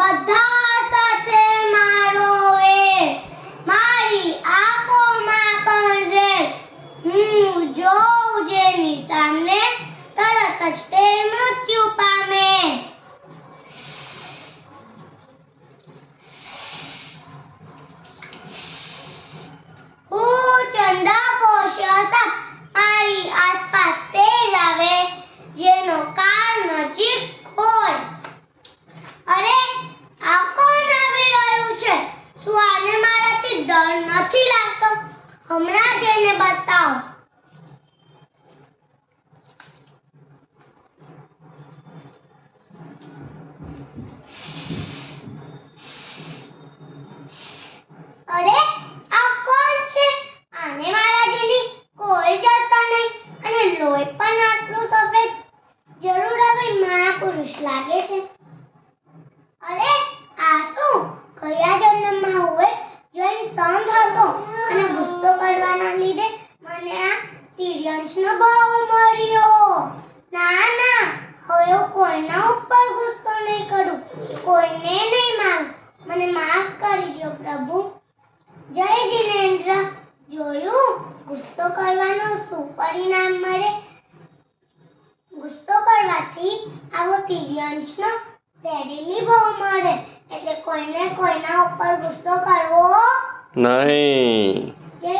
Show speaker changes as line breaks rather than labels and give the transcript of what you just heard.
બધા સાથે મારો વેર, મારી આંખોમાં પણ ઝેર. હું જોઉં જેની સામે, તરત જ તે મૃત્યુ પામે. હું ચંદા પોષ્ય સાપ, મારી આસપાસ તે જ આવે જેનો કાળ નજીક હોય. અરે આ કોણ આવી રહ્યું છે? શું આને મારાથી ડર નથી લાગતો? હમણાં જ એને બતાવો. અરે આ કોણ છે? આને મારા જેની કોઈ જ અસર નહીં અને લોહી પણ આટલું સફેદ. જરૂર આ કોઈ મહાપુરુષ લાગે છે. અરે આ શું? કયા જન્મમાં હોય જૈન સંત હતો અને ગુસ્સો કરવાના લીધે મને આ તિર્યંશનો ભાવ મળ્યો. ના ના, હવે હું કોઈના ઉપર ગુસ્સો નહીં કરું, કોઈને નહીં મારું. મને માફ કરી દો પ્રભુ. જય જિનેન્દ્ર. જોયું ગુસ્સો કરવાનું શું પરિણામ મળે? ગુસ્સો કરવાથી આવો તિર્યંશનો ઝેરીલી ભાવ મળે. એટલે કોઈને કોઈના ઉપર ગુસ્સો કરવો
નહીં.
જય